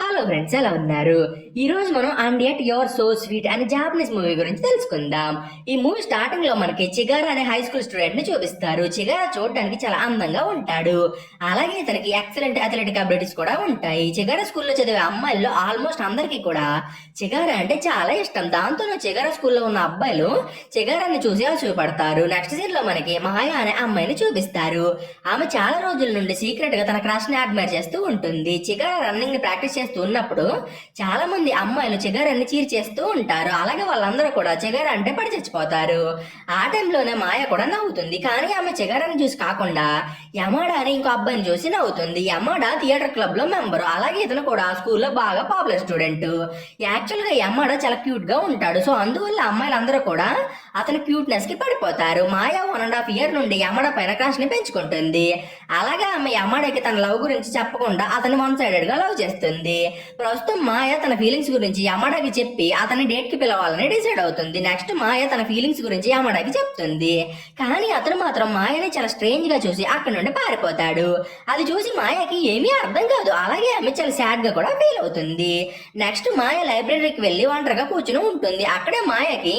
Hello friends, ఎలా ఉన్నారు? ఈ రోజు మనం and at your so sweet అనే జాపనీస్ మూవీ గురించి తెలుసుకుందాం. ఈ మూవీ స్టార్టింగ్ లో మనకి చిగారా అనే హై స్కూల్ స్టూడెంట్ ని చూపిస్తారు. చిగారా చూడడానికి చాలా అందంగా ఉంటాడు. అలాగే ఇతనికి ఎక్సలెంట్ అథ్లెటిక్ అబిలిటీస్ కూడా ఉంటాయి. చిగారా స్కూల్లో చదివే అమ్మాయిల్లో ఆల్మోస్ట్ అందరికీ కూడా చిగారా అంటే చాలా ఇష్టం. దాంతో చిగారా స్కూల్లో ఉన్న అబ్బాయిలు చిగారాన్ని చూసి ఆశపడతారు. నెక్స్ట్ సీన్ లో మనకి మాయా అనే అమ్మాయిని చూపిస్తారు. ఆమె చాలా రోజుల నుండి సీక్రెట్ గా తన క్రష్ ని అడ్మైర్ చేస్తూ ఉంటుంది. చిగారా రన్నింగ్ ని ప్రాక్టీస్ చేస్తూ ఉన్నప్పుడు చాలా మంది అమ్మాయిలు చిగారాన్ని చీర్ చేస్తూ ఉంటారు. అలాగే వాళ్ళందరూ కూడా చిగారా అంటే పడి చచ్చిపోతారు. ఆ టైంలోనే మాయ కూడా నవ్వుతుంది. కానీ ఆమె చిగారాన్ని చూసి కాకుండా యమాడా అని ఇంకో అబ్బాయిని చూసి నవ్వుతుంది. యమాడా థియేటర్ క్లబ్ లో మెంబరు. అలాగే ఇతను కూడా స్కూల్లో బాగా పాపులర్ స్టూడెంట్. యాక్చువల్ గా యమాడా చాలా క్యూట్ గా ఉంటాడు. సో అందువల్ల అమ్మాయిలందరూ కూడా అతని క్యూట్నెస్ కి పడిపోతారు. మాయ 1.5 years నుండి యమాడా పైన క్రష్ ని పెంచుకుంటుంది. అలాగే ఆమె యమాడాకి తన లవ్ గురించి చెప్పకుండా అతని వన్ సైడెడ్ గా లవ్ చేస్తుంది. ప్రస్తుతం మాయ తన ఫీలింగ్స్ గురించి యమాడాకి చెప్పి అతని డేట్ కి పిలవాలని డిసైడ్ అవుతుంది. నెక్స్ట్ మాయ తన ఫీలింగ్స్ గురించి యమాడాకి చెప్తుంది. కానీ అతను మాత్రం మాయని చాలా స్ట్రేంజ్ గా చూసి అక్కడ నుండి పారిపోతాడు. అది చూసి మాయకి ఏమీ అర్థం కాదు. అలాగే ఆమె చాలా సాడ్ గా కూడా ఫీల్ అవుతుంది. నెక్స్ట్ మాయ లైబ్రరీకి వెళ్లి ఒంటరిగా కూర్చుని ఉంటుంది. అక్కడే మాయకి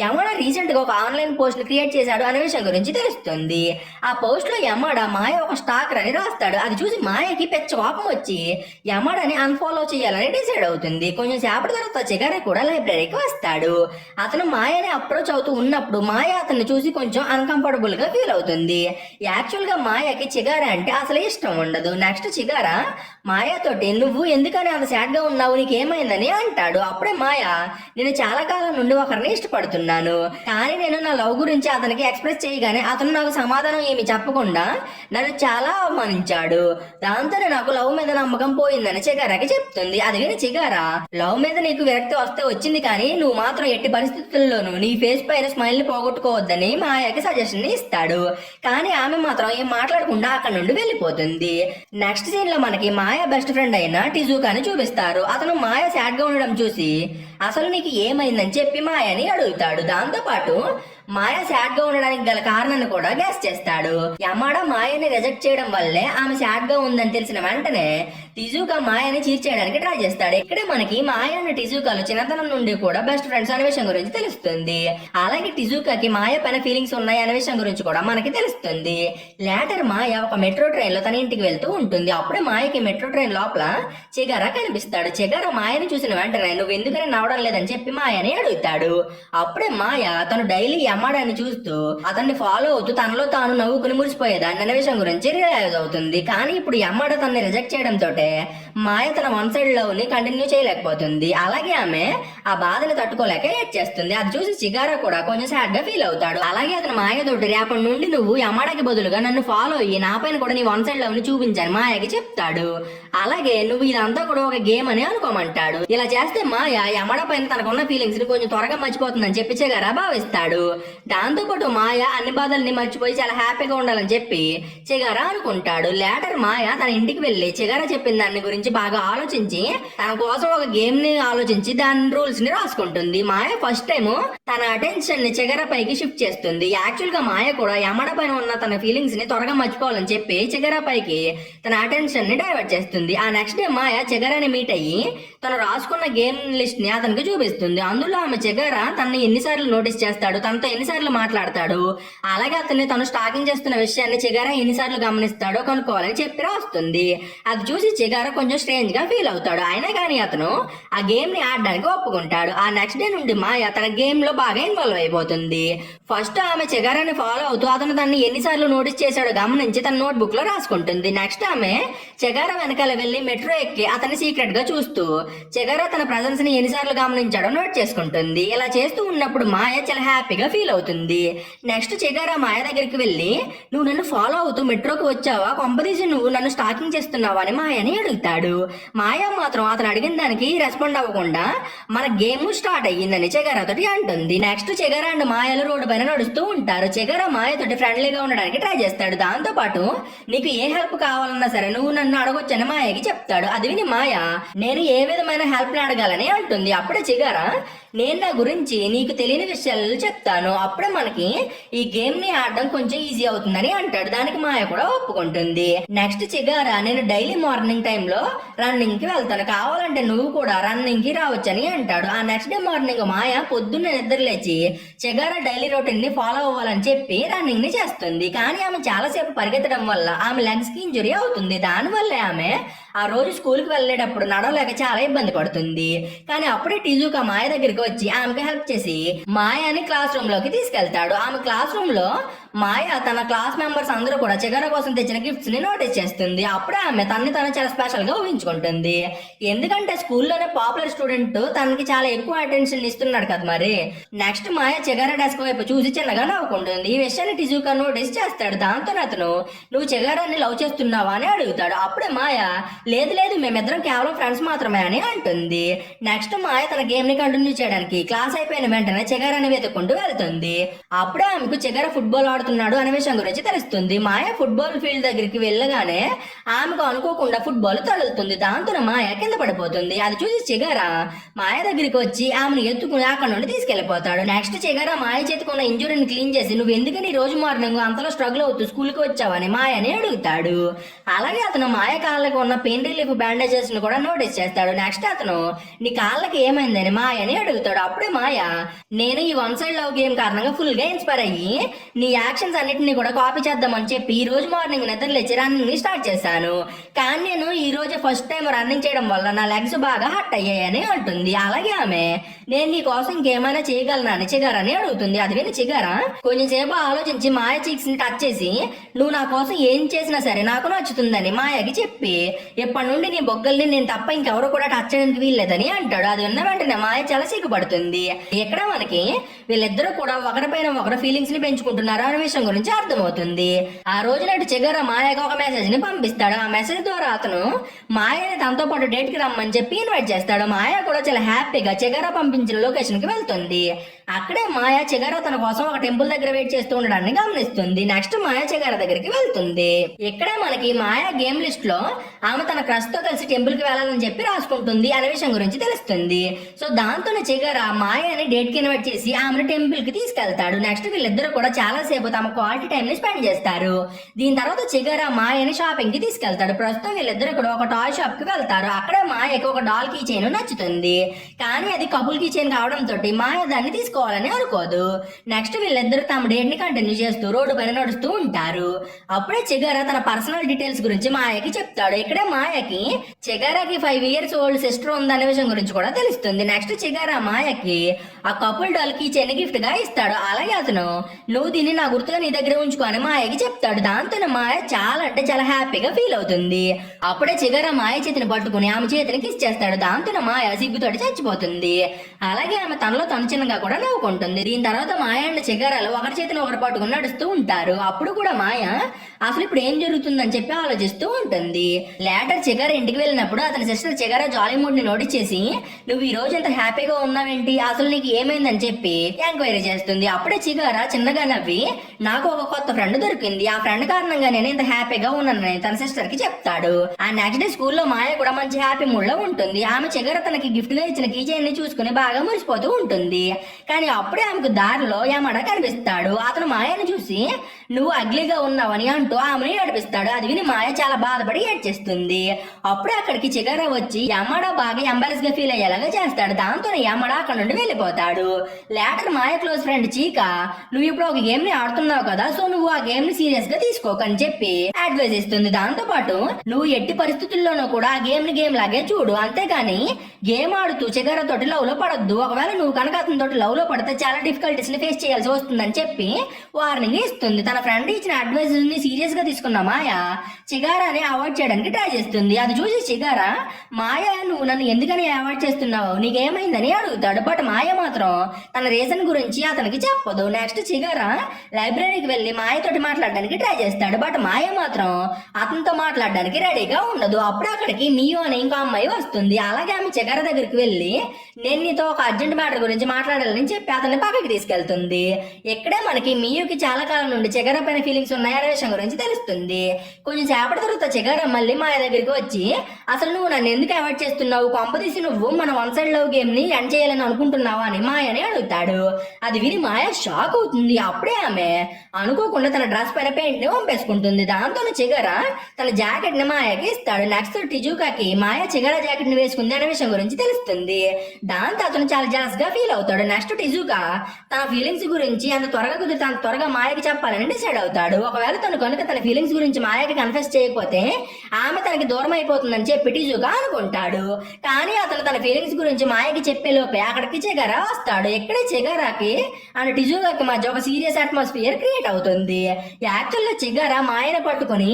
యమాడా రీసెంట్ గా ఒక ఆన్లైన్ పోస్ట్ క్రియేట్ చేశాడు అనే విషయం గురించి తెలుస్తుంది. ఆ పోస్ట్ లో యమాడా మాయ ఒక స్టాకర్ అని రాస్తాడు. అది చూసి మాయకి పెద్ద కోపం వచ్చి యమాడాని అన్ఫాలో చేయాలని డిసైడ్ అవుతుంది. కొంచెం సేపటి తర్వాత చిగారా కూడా లైబ్రరీకి వస్తాడు. అతను మాయని అప్రోచ్ అవుతూ ఉన్నప్పుడు మాయ అతన్ని చూసి కొంచెం అన్కంఫర్టబుల్ గా ఫీల్ అవుతుంది. యాక్చువల్ గా మాయకి చిగారా అంటే అసలు ఇష్టం ఉండదు. నెక్స్ట్ చిగారా మాయతోటి నువ్వు ఎందుకని అంత సాడ్ గా ఉన్నావు, నీకేమైందని అంటాడు. అప్పుడే మాయ, నేను చాలా కాలం నుండి ఒకరిని ఇష్టపడుతున్నాను, కానీ నేను నా లవ్ గురించి అతనికి ఎక్స్ప్రెస్ చేయగానే అతను నాకు సమాధానం ఏమి చెప్పకుండా నన్ను చాలా అవమానించాడు. దాంతో నాకు లవ్ మీద నమ్మకం పోయిందని చిగారాకి చెప్తుంది. అది విని చిగారా, లవ్ మీద నీకు విరక్తి వస్తే వచ్చింది, కానీ నువ్వు మాత్రం ఎట్టి పరిస్థితుల్లోనూ నీ ఫేస్ పైన స్మైల్ ని పోగొట్టుకోవద్దని మాయకి సజెషన్ ఇస్తాడు. కానీ ఆమె మాత్రం ఏం మాట్లాడకుండా అక్కడ నుండి వెళ్ళిపోతుంది. నెక్స్ట్ సీన్ లో మనకి మాయ బెస్ట్ ఫ్రెండ్ అయిన టిజుకాని చూపిస్తారు. అతను మాయ సాడ్ గా ఉండడం చూసి అసలు నీకు ఏమైందని చెప్పి మాయని అడుగుతాడు. దాంతో పాటు మాయ సాడ్ గా ఉండడానికి గల కారణాన్ని కూడా గెస్ చేస్తాడు. యమాడా మాయని రిజెక్ట్ చేయడం వల్లే ఆమె సాడ్ గా ఉందని తెలిసిన వెంటనే టిజుకా మాయని చీర్ చేయడానికి ట్రై చేస్తాడు. ఇక్కడే మనకి మాయ అండ్ టిజుకాలు చిన్నతనం నుండి కూడా బెస్ట్ ఫ్రెండ్స్ అనే విషయం గురించి తెలుస్తుంది. అలాగే టిజుకాకి మాయ పైన ఫీలింగ్స్ ఉన్నాయి అనే విషయం గురించి కూడా మనకి తెలుస్తుంది. లేటర్ మాయ ఒక మెట్రో ట్రైన్ లో తన ఇంటికి వెళ్తూ ఉంటుంది. అప్పుడే మాయకి మెట్రో ట్రైన్ లోపల చిగారా కనిపిస్తాడు. చిగారా మాయని చూసిన వెంటనే నువ్వు ఎందుకని నవ్వడం లేదని చెప్పి మాయని అడుగుతాడు. అప్పుడే మాయ తను డైలీ యమాడాని చూస్తూ అతన్ని ఫాలో అవుతూ తనలో తాను నవ్వుకుని మురిసిపోయేదాన్ని అనే విషయం గురించి రియలైజ్ అవుతుంది. కానీ ఇప్పుడు యమాడా తనని రిజెక్ట్ చేయడంతో మాయ తన వన్ సైడ్ లవ్ ని కంటిన్యూ చేయలేకపోతుంది. అలాగే ఆమె ఆ బాధని తట్టుకోలేక ఏడ్ చేస్తుంది. అది చూసి చిగారా కూడా కొంచెం సాడ్ గా ఫీల్ అవుతాడు. అలాగే అతను మాయతోటి రేపటి నుండి నువ్వు యమాడాకి బదులుగా నన్ను ఫాలో అయ్యి నా పైన కూడా నీ వన్ సైడ్ లవ్ ని చూపించాను మాయకి చెప్తాడు. అలాగే నువ్వు ఇదంతా కూడా ఒక గేమ్ అని అనుకోమంటాడు. ఇలా చేస్తే మాయ యమాడా పైన తనకున్న ఫీలింగ్స్ ని కొంచెం త్వరగా మర్చిపోతుందని చెప్పి చిగారా భావిస్తాడు. దాంతో పాటు మాయ అన్ని బాధల్ని మర్చిపోయి చాలా హ్యాపీగా ఉండాలని చెప్పి చిగారా అనుకుంటాడు. లేటర్ మాయ తన ఇంటికి వెళ్లి చిగారా చెప్పిన దాని గురించి బాగా ఆలోచించి తన కోసం ఒక గేమ్ ని ఆలోచించి దాని రూల్స్ ని రాసుకుంటుంది. మాయ ఫస్ట్ టైం తన అటెన్షన్ ని చిగారా పైకి షిఫ్ట్ చేస్తుంది. యాక్చువల్ గా మాయ కూడా యమడ పైన ఉన్న తన ఫీలింగ్స్ ని త్వరగా మర్చిపోవాలని చెప్పి చిగారా పైకి తన అటెన్షన్ ని డైవర్ట్ చేస్తుంది. ఆ నెక్స్ట్ డే మాయ చిగారాని మీట్ అయ్యి తను రాసుకున్న గేమ్ లిస్ట్ ని అతనికి చూపిస్తుంది. అందులో ఆమె చిగారా తనని ఎన్నిసార్లు నోటీస్ చేస్తాడు, తనతో ఎన్నిసార్లు మాట్లాడతాడు, అలాగే అతన్ని తను స్టాకింగ్ చేస్తున్న విషయాన్ని చిగారా ఎన్నిసార్లు గమనిస్తాడో కనుక్కోవాలని చెప్పి రాస్తుంది. అది చూసి చిగారా కొంచెం స్ట్రేంజ్ గా ఫీల్ అవుతాడు. అయినా కానీ అతను ఆ గేమ్ ని ఆడడానికి ఒప్పుకుంటాడు. ఆ నెక్స్ట్ డే నుండి మాయ తన గేమ్ లో బాగా ఇన్వాల్వ్ అయిపోతుంది. ఫస్ట్ ఆమె చిగారాని ఫాలో అవుతూ అతను తనని ఎన్నిసార్లు నోటీస్ చేశాడో గమనించి తన నోట్ బుక్ లో రాసుకుంటుంది. నెక్స్ట్ ఆమె చిగారా వెనకాల వెళ్లి మెట్రో ఎక్కి అతన్ని సీక్రెట్ గా చూస్తూ చిగారా తన ప్రజెన్స్ ని ఎన్నిసార్లు గమనించాడో నోట్ చేసుకుంటుంది. ఇలా చేస్తూ ఉన్నప్పుడు మాయ చాలా హ్యాపీగా ఫీల్ అవుతుంది. నెక్స్ట్ చిగారా మాయ దగ్గరికి వెళ్ళి నువ్వు నన్ను ఫాలో అవుతూ మెట్రోకి వచ్చావా, కొంపదీసి నువ్వు నన్ను స్టాకింగ్ చేస్తున్నావా అని మాయని అడుగుతాడు. మాయ మాత్రం అతను అడిగిన దానికి రెస్పాండ్ అవ్వకుండా మన గేమ్ స్టార్ట్ అయ్యిందని చిగారా తోటి అంటుంది. నెక్స్ట్ చిగారా అండ్ మాయలు రోడ్డు పైన నడుస్తూ ఉంటారు. చిగారా మాయతోటి ఫ్రెండ్లీగా ఉండడానికి ట్రై చేస్తాడు. దాంతో పాటు నీకు ఏ హెల్ప్ కావాలన్నా సరే నువ్వు నన్ను అడగొచ్చని మాయకి చెప్తాడు. అది విని మాయ నేను ఏ విధమైన హెల్ప్ ని అడగాలని అంటుంది. అప్పుడే చిగారా నేను నా గురించి నీకు తెలియని విషయాలు చెప్తాను, అప్పుడే మనకి ఈ గేమ్ ని ఆడడం కొంచెం ఈజీ అవుతుందని అంటాడు. దానికి మాయ కూడా ఒప్పుకుంటుంది. నెక్స్ట్ చిగారా, నేను డైలీ మార్నింగ్ టైంలో రన్నింగ్ కి వెళ్తాను, కావాలంటే నువ్వు కూడా రన్నింగ్ కి రావచ్చని అంటాడు. ఆ నెక్స్ట్ డే మార్నింగ్ మాయ పొద్దున్నే నిద్ర లేచి చిగారా డైలీ రొటీన్ ని ఫాలో అవ్వాలని చెప్పి రన్నింగ్ ని చేస్తుంది. కానీ ఆమె చాలాసేపు పరిగెత్తడం వల్ల ఆమె లెగ్స్ కి ఇంజురీ అవుతుంది. దానివల్ల ఆమె ఆ రోజు స్కూల్ కి వెళ్ళేటప్పుడు నడవలేక చాలా ఇబ్బంది పడుతుంది. కానీ అప్పుడే టిజుకా మాయ దగ్గరికి వచ్చి ఆమెకి హెల్ప్ చేసి మాయని క్లాస్ రూమ్ లోకి తీసుకెళ్తాడు. ఆమె క్లాస్ రూమ్ లో మాయ తన క్లాస్ మెంబర్స్ అందరూ కూడా చిగారా కోసం తెచ్చిన గిఫ్ట్స్ ని నోటీస్ చేస్తుంది. అప్పుడే ఆమె తనని తను చాలా స్పెషల్ గా ఊహించుకుంటుంది. ఎందుకంటే స్కూల్లోనే పాపులర్ స్టూడెంట్ తనకి చాలా ఎక్కువ అటెన్షన్ ఇస్తున్నాడు కదా. మరి నెక్స్ట్ మాయ చిగారా డెస్క్ వైపు చూసి చిన్నగా నవ్వుకుంటుంది. ఈ విషయాన్ని టిజుకా నోటీస్ చేస్తాడు. దాంతో అతను, నువ్వు చిగారాన్ని లవ్ చేస్తున్నావా అని అడుగుతాడు. అప్పుడే మాయ, లేదు లేదు, మేమిద్దరం కేవలం ఫ్రెండ్స్ మాత్రమే అని అంటుంది. నెక్స్ట్ మాయ తన గేమ్ ని కంటిన్యూ చేయడానికి క్లాస్ అయిపోయిన వెంటనే చిగారాన్ని వెతుక్కుంటూ వెళ్తుంది. అప్పుడే ఆమెకు చిగారా ఫుట్బాల్ ఆడుతున్నాడు అనే విషయం గురించి తెలుస్తుంది. మాయ ఫుట్బాల్ ఫీల్డ్ దగ్గరికి వెళ్ళగానే ఆమెకు అనుకోకుండా ఫుట్బాల్ తగులుతుంది. దాంతో మాయ కింద పడిపోతుంది. అది చూసి చిగారా మాయ దగ్గరికి వచ్చి ఆమెను ఎత్తుకుని అక్కడ నుండి తీసుకెళ్లిపోతాడు. నెక్స్ట్ చిగారా మాయ చేతుకున్న ఇంజురీని క్లీన్ చేసి, నువ్వు ఎందుకని ఈ రోజు మార్నింగ్ అంతలో స్ట్రగుల్ అవుతూ స్కూల్ కి వచ్చావని మాయని అడుగుతాడు. అలాగే అతను మాయ కాళ్ళకు ఉన్న పెయిన్ రిలీఫ్ బ్యాండేజెస్ ను కూడా నోటీస్ చేస్తాడు. నెక్స్ట్ అతను, నీ కాళ్ళకి ఏమైందని మాయని అడుగుతాడు. అప్పుడే మాయ, నేను ఈ వన్ సైడ్ లవ్ గేమ్ కారణంగా ఫుల్ గా ఇన్స్పైర్ అయ్యి నీ యాక్షన్స్ అన్నిటిని కూడా కాపీ చేద్దామని చెప్పి ఈ రోజు మార్నింగ్ నిద్ర లేచి రన్నింగ్ ని స్టార్ట్ చేశాను. కానీ నేను ఈ రోజు ఫస్ట్ టైం రన్నింగ్ చేయడం వల్ల నా లెగ్స్ బాగా హర్ట్ అయ్యాయని అంటుంది. అలాగే ఆమె, నేను నీ కోసం ఇంకేమైనా చేయగలనా అని చిగారాని అడుగుతుంది. అది విని చిగారా కొంచెం సేపు ఆలోచించి మాయ చీక్స్ ని టచ్ చేసి, నువ్వు నా కోసం ఏం చేసినా సరే నాకు నచ్చుతుందని మాయకి చెప్పి, ఎప్పటి నుండి నీ బొగ్గల్ని నేను తప్ప ఇంకెవరు కూడా టచ్ చేయడానికి వీల్లేదని అంటాడు. అది విన్న వెంటనే మాయ చాలా సిగ్గుపడుతుంది. ఇక్కడ మనకి వీళ్ళిద్దరూ కూడా ఒకరిపైన ఒకరు ఫీలింగ్స్ ని పెంచుకుంటున్నారు అనే విషయం గురించి అర్థమవుతుంది. ఆ రోజు నాటి చిగారా మాయకు ఒక మెసేజ్ ని పంపిస్తాడు. ఆ మెసేజ్ ద్వారా అతను మాయని తనతో పాటు డేట్ కి రమ్మని చెప్పి ఇన్వైట్ చేస్తాడు. మాయ కూడా చాలా హ్యాపీగా చిగారా పంపించిన లొకేషన్ కి వెళ్తుంది. అక్కడే మాయ చిగారా తన కోసం ఒక టెంపుల్ దగ్గర వెయిట్ చేస్తూ ఉండడాన్ని గమనిస్తుంది. నెక్స్ట్ మాయ చిగారా దగ్గరికి వెళ్తుంది. ఇక్కడే మనకి మాయ గేమ్ లిస్ట్ లో ఆమె తన క్రష్ తో కలిసి టెంపుల్ కి వెళ్ళాలని చెప్పి రాసుకుంటుంది అనే విషయం గురించి తెలుస్తుంది. సో దాంతోనే చిగారా మాయని డేట్ కి ఇన్వైట్ చేసి ఆమెను టెంపుల్ కి తీసుకెళ్తాడు. నెక్స్ట్ వీళ్ళిద్దరు కూడా చాలా సేపు తమ క్వాలిటీ టైం ని స్పెండ్ చేస్తారు. దీని తర్వాత చిగారా మాయని షాపింగ్ కి తీసుకెళ్తాడు. ప్రస్తుతం వీళ్ళిద్దరు కూడా ఒక టాయ్ షాప్ కి వెళ్తారు. అక్కడే మాయకి ఒక డాల్ కీ చైన్ నచ్చుతుంది. కానీ అది కపుల్ కీ చైన్ కావడంతో మాయ దాన్ని తీసుకోవాలని అనుకోదు. నెక్స్ట్ వీళ్ళిద్దరు తమ డేట్ ని కంటిన్యూ చేస్తూ రోడ్డు పైన నడుస్తూ ఉంటారు. అప్పుడే చిగారా తన పర్సనల్ డీటెయిల్స్ గురించి మాయకి చెప్తాడు. ఇక్కడే మాయకి చిగారాకి 5 years ఓల్డ్ సిస్టర్ ఉందనే విషయం గురించి కూడా తెలుస్తుంది. నెక్స్ట్ చిగారా మాయకి ఆ couple doll key chain gift గా ఇస్తాడు. అలాగే అతను, నువ్వు దీన్ని నా గుర్తుగా నీ దగ్గర ఉంచుకో అని మాయకి చెప్తాడు. దాంతో మాయ చాలా అంటే చాలా హ్యాపీగా ఫీల్ అవుతుంది. అప్పుడే చిగారా మాయ చేతిని పట్టుకుని ఆమె చేతిని కిస్ చేస్తాడు. దాంతో మాయ సిగ్గుతోటి చచ్చిపోతుంది. అలాగే ఆమె తనలో తను చిన్నగా కూడా నవ్వుకుంటుంది. దీని తర్వాత మాయ అండ్ చిగారాలు ఒకరి చేతిని ఒకరు పట్టుకుని నడుస్తూ ఉంటారు. అప్పుడు కూడా మాయ అసలు ఇప్పుడు ఏం జరుగుతుందని చెప్పి ఆలోచిస్తూ ఉంటుంది. లేటర్ చిగారా ఇంటికి వెళ్ళినప్పుడు అతని సిస్టర్ చిగారా జాలీ మూడ్ ని నోటీస్ చేసి, నువ్వు ఈ రోజు ఎంత హ్యాపీగా ఉన్నావేంటి, అసలు నీకు ఏమైందని చెప్పి ఎంక్వైరీ చేస్తుంది. అప్పుడే చిగారా చిన్నగా నవ్వి, నాకు ఒక కొత్త ఫ్రెండ్ దొరికింది, ఆ ఫ్రెండ్ కారణంగా నేను ఇంత హ్యాపీగా ఉన్నానని తన సిస్టర్ కి చెప్తాడు. ఆ నెక్స్ట్ డే స్కూల్లో మాయ కూడా మంచి హ్యాపీ మూడ్ లో ఉంటుంది. ఆమె చిగారా తనకి గిఫ్ట్ గా ఇచ్చిన కీ చైన్ ని చూసుకుని బాగా మురిసిపోతూ ఉంటుంది. కానీ అప్పుడే ఆమెకు దారిలో యమడ కనిపిస్తాడు. అతను మాయను చూసి, నువ్వు అగ్లీగా ఉన్నావని అంటూ ఆమెను ఏడిపిస్తాడు. అది విని మాయ చాలా బాధపడి ఏడ్చేస్తుంది. అప్పుడే అక్కడికి చిగారా వచ్చి యమడ బాగా ఎంబారెస్ గా ఫీల్ అయ్యేలాగా చేస్తాడు. దాంతో యమడ అక్కడ నుండి వెళ్ళిపోతాడు. లేటర్ మాయ క్లోజ్ ఫ్రెండ్ చీక, నువ్వు ఇప్పుడు ఒక గేమ్ ని ఆడుతున్నావు కదా, సో నువ్వు ఆ గేమ్ ని సీరియస్ గా తీసుకోకని చెప్పి అడ్వైజ్ ఇస్తుంది. దాంతో పాటు నువ్వు ఎట్టి పరిస్థితుల్లోనూ కూడా ఆ గేమ్ ని గేమ్ లాగే చూడు, అంతేగాని గేమ్ ఆడుతూ చిగారా తోటి లవ్ లో పడొద్దు. ఒకవేళ నువ్వు కనుక అతని తోటి లవ్ లో పడితే చాలా డిఫికల్టీస్ ని ఫేస్ చేయాల్సి వస్తుందని చెప్పి వార్నింగ్ ఇస్తుంది. తన ఫ్రెండ్ ఇచ్చిన అడ్వైజ్ ని సీరియస్ గా తీసుకున్న మాయ చిగారాని అవాయిడ్ చేయడానికి ట్రై చేస్తుంది. అది చూసి చిగారా, మాయ నువ్వు నన్ను ఎందుకని అవాయిడ్ చేస్తున్నావు, నీకేమైందని అడుగుతాడు. బట్ మాయ మాత్రం తన రీజన్ గురించి అతనికి చెప్పదు. నెక్స్ట్ చిగారా లైబ్రరీకి వెళ్లి మాయతోటి మాట్లాడడానికి ట్రై చేస్తాడు. బట్ మాయ మాత్రం అతనితో మాట్లాడడానికి రెడీగా ఉండదు. అప్పుడు అక్కడికి మియో అనే ఇంకో అమ్మాయి వస్తుంది. అలాగే ఆమె చిగారా దగ్గరికి వెళ్ళి, నేను నీతో ఒక అర్జెంట్ మ్యాటర్ గురించి మాట్లాడాలని చెప్పి అతన్ని పక్కకి తీసుకెళ్తుంది. ఇక్కడే మనకి మియుకి చాలా కాలం నుండి చిగారా పైన ఫీలింగ్స్ ఉన్నాయనే విషయం గురించి తెలుస్తుంది. కొంచెం సేపటి తర్వాత చిగారా మళ్ళీ మాయ దగ్గరికి వచ్చి, అసలు నువ్వు నన్ను ఎందుకు అవాయిడ్ చేస్తున్నావు, కొంపదీసి నువ్వు మన వన్ సైడ్ లవ్ గేమ్ ని ఎండ్ చేయాలని అనుకుంటున్నావా అని మాయని అడుగుతాడు. అది విని మాయ షాక్ అవుతుంది. అప్పుడే ఆమె అనుకోకుండా తన డ్రెస్ పైన పెయింట్ ని వంపేసుకుంటుంది. దాంతో చిగారా తన జాకెట్ ని మాయకి ఇస్తాడు. నెక్స్ట్ టిజుకాకి మాయ చిగారా జాకెట్ ని వేసుకుంది అనే విషయం గురించి తెలుస్తుంది. దాంతో అతను చాలా జలస్ గా ఫీల్ అవుతాడు. నెక్స్ట్ టిజుకా తన ఫీలింగ్స్ గురించి అంత త్వరగా కుదిరితే అంత త్వరగా మాయకి చెప్పాలని డిసైడ్ అవుతాడు. ఒకవేళ తను కనుక తన ఫీలింగ్స్ గురించి మాయకి కన్ఫెస్ చేయకపోతే ఆమె తనకి దూరం అయిపోతుందని చెప్పి టిజుకా అనుకుంటాడు. కానీ అతను తన ఫీలింగ్స్ గురించి మాయకి చెప్పే లోపే అక్కడికి చిగారా వస్తాడు. ఇక్కడే చిగారాకి అండ్ టిజుకాకి మధ్య ఒక సీరియస్ అట్మాస్ఫియర్ క్రియేట్ అవుతుంది. యాక్చువల్ గా చిగారా మాయను పట్టుకుని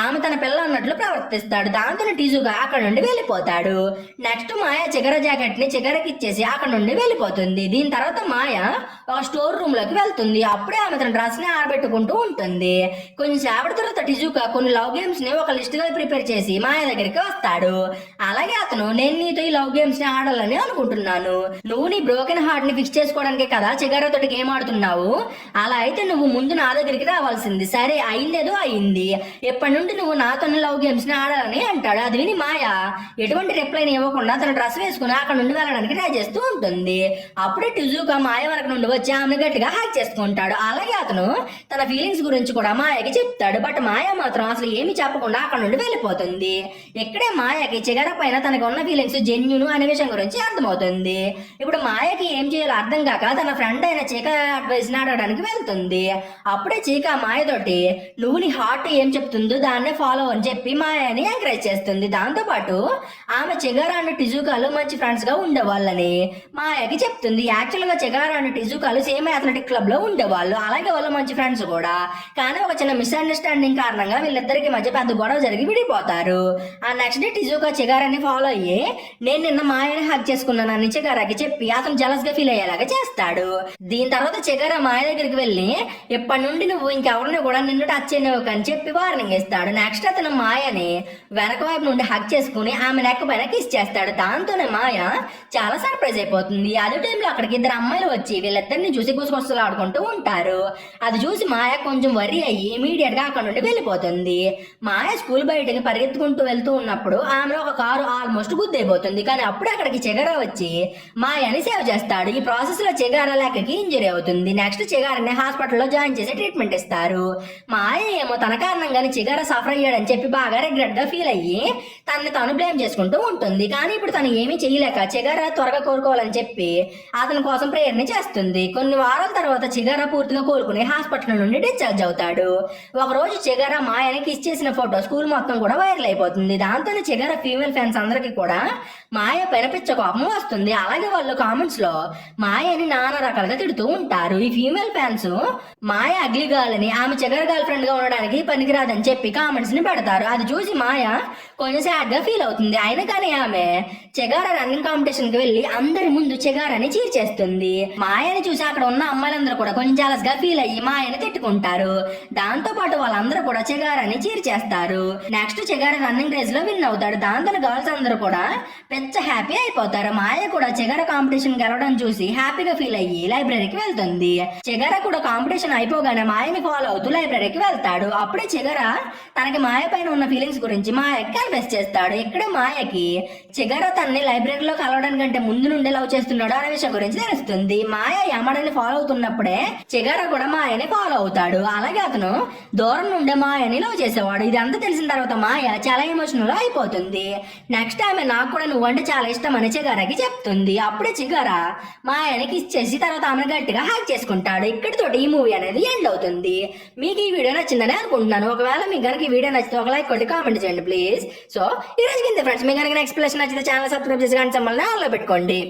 ఆమె తన పిల్ల అన్నట్లు ప్రవర్తిస్తాడు. దాంతో టిజుకా అక్కడ నుండి వెళ్ళిపోతాడు. నెక్స్ట్ మాయ చిగారా జాకెట్ ని చిగారాకి ఇచ్చేసి అక్కడ నుండి వెళ్ళిపోతుంది. దీని తర్వాత మాయ ఒక స్టోర్ రూమ్ లోకి వెళ్తుంది. అప్పుడే ఆమె తన డ్రెస్ ని ఆరబెట్టుకుంటూ ఉంటుంది. కొంచెం సేపటి తర్వాత టిజుకా కొన్ని లవ్ గేమ్స్ ని ఒక లిస్ట్ గా ప్రిపేర్ చేసి మాయ దగ్గరికి వస్తాడు. అలాగే అతను, నేను నీతో ఈ లవ్ గేమ్స్ ని ఆడాలని అనుకుంటున్నాను. నువ్వు నీ బ్రోకెన్ హార్ట్ ని ఫిక్స్ చేసుకోవడానికి కదా చిగారా తోటి గేమ్ ఆడుతున్నావు. అలా అయితే నువ్వు ముందు నా దగ్గరికి రావాల్సింది. సరే, అయిందేదో అయింది. ఎప్పటి నుండి నువ్వు నాతోనే లవ్ గేమ్స్ ని ఆడాలని అంటాడు. అది విని మాయ ఎటువంటి రిప్లై ఇవ్వకుండా తన డ్రెస్ వేసుకుని అక్కడ నుండి వెళ్ళడానికి ట్రై చేస్తూ ఉంటుంది. అప్పుడే టిజుకా మాయ వరకు నుండి వచ్చి ఆమెను గట్టిగా హ్యాక్ చేసుకుంటాడు. అలాగే అతను తన ఫీలింగ్స్ గురించి కూడా మాయకి చెప్తాడు. బట్ మాయ మాత్రం అసలు ఏమి చెప్పకుండా అక్కడ నుండి వెళ్ళిపోతుంది. ఇక్కడే మాయకి చిగారా పైన తనకు ఉన్న ఫీలింగ్స్ జెన్యూన్ అనే విషయం గురించి అర్థమవుతుంది. ఇప్పుడు మాయకి ఏం చేయాలో అర్థం కాక తన ఫ్రెండ్ అయిన చీక అడ్వైస్ ని అడగడానికి వెళ్తుంది. అప్పుడే చీక మాయతోటి, నువ్వు నీ హార్ట్ ఏం చెప్తుందో దాన్నే ఫాలో అని చెప్పి మాయని ఎంకరేజ్ చేస్తుంది. దాంతో పాటు ఆమె చిగారా అండ్ టిజుకాలు మంచి ఫ్రెండ్స్ గా ఉండేవాళ్ళని మాయకి చెప్తుంది. యాక్చువల్ గా చిగారా అండ్ టిజుకాలు సేమ్ అథ్లెటిక్ క్లబ్ లో ఉండేవాళ్ళు. అలాగే వాళ్ళు మంచి ఫ్రెండ్స్ కూడా. కానీ ఒక చిన్న మిస్అండర్స్టాండింగ్ కారణంగా వీళ్ళిద్దరికి మధ్య పెద్ద గొడవ జరిగి విడిపోతారు. ఆ నెక్స్ట్ డే టిజుకా చిగారాని ఫాలో అయ్యి, నేను నిన్న మాయని హక్ చేసుకున్నానని చిగారాకి చెప్పి అతను జలస్ గా ఫీల్ అయ్యేలాగా చేస్తాడు. దీని తర్వాత చిగారా మాయ దగ్గరికి వెళ్ళి, ఎప్పటి నుండి నువ్వు ఇంకెవరిని కూడా నిన్ను టచ్ చేయలేవు అని చెప్పి వార్నింగ్ ఇస్తాడు. నెక్స్ట్ అతను మాయని వెనక వైపు నుండి హక్ చేసుకుని ఆమె నెక్ పైన కిస్ చేస్తాడు. దాంతోనే మాయ చాలా సర్ప్రైజ్ అయిపోతుంది. అదే టైంలో అక్కడికి ఇద్దరు అమ్మాయిలు వచ్చి వీళ్ళిద్దరిని చూసి గుసగుసలు ఆడుకుంటూ ఉంటారు. అది చూసి మాయ కొంచెం వర్రీ అయ్యి ఇమీడియట్ గా అక్కడ నుండి వెళ్ళిపోతుంది. మాయ స్కూల్ బయటకి పరిగెత్తుకుంటూ వెళ్తూ ఉన్నప్పుడు ఆమె ఒక కారు ఆల్మోస్ట్ గుద్దైపోతుంది. కానీ అప్పుడే అక్కడికి చిగారా వచ్చి మాయని సేవ్ చేస్తాడు. ఈ ప్రాసెస్ లో చిగారా లెక్కకి ఇంజరీ అవుతుంది. నెక్స్ట్ చిగారాని హాస్పిటల్లో జాయిన్ చేసి ట్రీట్మెంట్ ఇస్తారు. మాయ ఏమో తన కారణంగానే చిగారా సఫర్ అయ్యాడని చెప్పి బాగా రిగ్రెట్ గా ఫీల్ అయ్యి తనని తాను బ్లేమ్ చేసుకుంటూ ఉంటుంది. కానీ ఇప్పుడు తను ఏమీ చేయలేక చిగారా త్వరగా కోరుకోవాలని చెప్పి అతని కోసం ప్రేయర్ ని చేస్తుంది. కొన్ని వారాల తర్వాత చిగారా పూర్తిగా కోలుకుని హాస్పిటల్ నుండి డిశ్చార్జ్ అవుతాడు. ఒక రోజు చిగారా మాయని కిస్ చేసిన ఫోటో స్కూల్ మొత్తం కూడా వైరల్ అయిపోతుంది. దాంతోనే చిగారా ఫీమేల్ ఫ్యాన్స్ అందరికి కూడా మాయ పైన పిచ్చ కోపం వస్తుంది. అలాగే వాళ్ళు కామెంట్స్ లో మాయని నానా రకాలుగా తిడుతూ ఉంటారు. ఈ ఫీమేల్ ఫ్యాన్స్ మాయ అగ్లీ గర్ల్ అని, ఆమె చిగారా గర్ల్ ఫ్రెండ్ గా ఉండడానికి పనికిరాదని చెప్పి కామెంట్స్ ని పెడతారు. అది చూసి మాయ కొంచెం సాడ్ గా ఫీల్ అవుతుంది. అయినా కానీ ఆమె చిగారా రన్నింగ్ కాంపిటీషన్ కి వెళ్లి అందరి ముందు చిగారాని చీర్ చేస్తుంది. మాయని చూసి అక్కడ ఉన్న అమ్మాయిలందరూ కూడా కొంచెం జలస్ గా ఫీల్ అయ్యి మాయని తిట్టుకుంటారు. దాంతో పాటు వాళ్ళందరూ కూడా చిగారాని చీర్ చేస్తారు. నెక్స్ట్ చిగారా రన్నింగ్ రేస్ లో విన్ అవుతాడు. దాంతో గర్ల్స్ అందరూ కూడా పెద్ద హ్యాపీ అయిపోతారు. మాయ కూడా చిగారా కాంపిటీషన్ గెలవడం చూసి హ్యాపీగా ఫీల్ అయ్యి లైబ్రరీకి వెళ్తుంది. చిగారా కూడా కాంపిటీషన్ అయిపోగానే మాయని ఫాలో అవుతూ లైబ్రరీకి వెళ్తాడు. అప్పుడే చిగారా తనకి మాయ పైన ఉన్న ఫీలింగ్స్ గురించి మాయకి కన్ఫెస్ చేస్తాడు. ఇక్కడ మాయకి చిగారా తనని లైబ్రరీలో కలవడానికంటే ముందు నుండి లవ్ చేస్తున్నాడు అనే విషయం గురించి తెలుస్తుంది. మాయ యమడని ఫాలో అవుతున్నప్పుడే చిగారా కూడా మాయని ఫాలో అవుతాడు. అలాగే అతను దూరం నుండే మాయని లవ్ చేసేవాడు. ఇదంతా తెలిసిన తర్వాత మాయ చాలా ఎమోషనల్ అయిపోతుంది. నెక్స్ట్ ఆమె, నాకు కూడా నువ్వంటే చాలా ఇష్టం అని చిగారాకి చెప్తుంది. అప్పుడే చిగారా మాయని కిస్ చేసి తర్వాత ఆమెను గట్టిగా హ్యాక్ చేసుకుంటాడు. ఇక్కడితోటి ఈ మూవీ అనేది ఎండ్ అవుతుంది. మీకు ఈ వీడియో నచ్చిందని అనుకుంటున్నాను. ఒకవేళ మీకు కనుక ఈ వీడియో నచ్చితే ఒక లైక్ కొట్టి కామెంట్ చేయండి ప్లీజ్. సో ఈ రోజు కింద ఫ్రెండ్స్, మీకు కనుక ఎక్స్ప్లెనేషన్ నచ్చితే ఛానల్ సబ్స్క్రైబ్ చేసి గంట సింబల్ని ఆన్లో పెట్టుకోండి.